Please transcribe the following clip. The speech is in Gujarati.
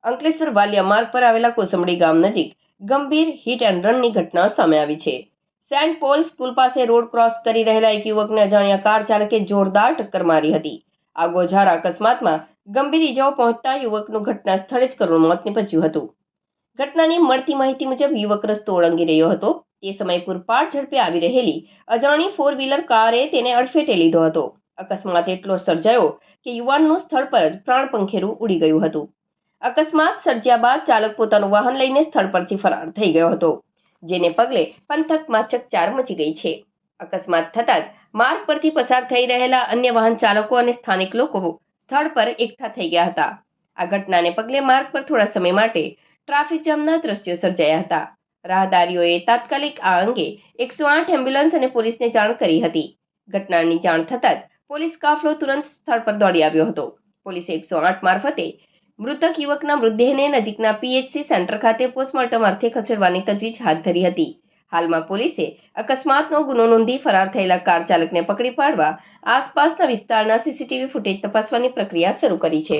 અંકલેશ્વર વાલિયા માર્ગ પર આવેલા કોસંબડી ગામ નજીક ગંભીર હિટ એન્ડ રનની ઘટના સામે આવી છે. સેન્ટ પોલ સ્કૂલ પાસે રોડ ક્રોસ કરી રહેલા એક યુવકને અજાણ્યા કાર ચાલકે જોરદાર ટક્કર મારી હતી. આ ગોઝારા અકસ્માતમાં ગંભીર ઈજાઓ પહોંચતા યુવકનું ઘટના સ્થળે જ કરુણ મોત નીપજ્યું હતું. ઘટનાની મળતી માહિતી મુજબ યુવક રસ્તો ઓળંગી રહ્યો હતો. તે સમયે પૂરપાટ ઝડપે આવી રહેલી અજાણી ફોર વ્હીલર કારે તેને અડફેટે લીધો હતો. અકસ્માત એટલો સર્જાયો કે યુવાનનું સ્થળ પર જ પ્રાણ પંખેરું ઉડી ગયું હતું. અકસ્માત સર્જ્યા બાદ ચાલક પોતાનું વાહન લઈને સ્થળ પરથી ફરાર થઈ ગયો હતો, જેને પગલે પંથકમાં ચકચાર મચી ગઈ છે. અકસ્માત થતાં જ માર્ગ પરથી પસાર થઈ રહેલા અન્ય વાહન ચાલકો અને સ્થાનિક લોકો સ્થળ પર એકઠા થઈ ગયા હતા. આ ઘટનાને પગલે માર્ગ પર થોડા સમય માટે ટ્રાફિક જામના દ્રશ્યો સર્જાયા હતા. રાહદારીઓએ તાત્કાલિક આ અંગે 108 એમ્બ્યુલન્સ અને પોલીસને જાણ કરી હતી. ઘટનાની જાણ થતાં જ પોલીસ કાફલો તુરંત સ્થળ પર દોડી આવ્યો હતો. પોલીસે 108 મારફતે મૃતક યુવકના મૃતદેહને નજીકના પીએચસી સેન્ટર ખાતે પોસ્ટમોર્ટમ અર્થે ખસેડવાની તજવીજ હાથ ધરી હતી. હાલમાં પોલીસે અકસ્માતનો ગુનો નોંધી ફરાર થયેલા કાર ચાલકને પકડી પાડવા આસપાસના વિસ્તારના સીસીટીવી ફૂટેજ તપાસવાની પ્રક્રિયા શરૂ કરી છે.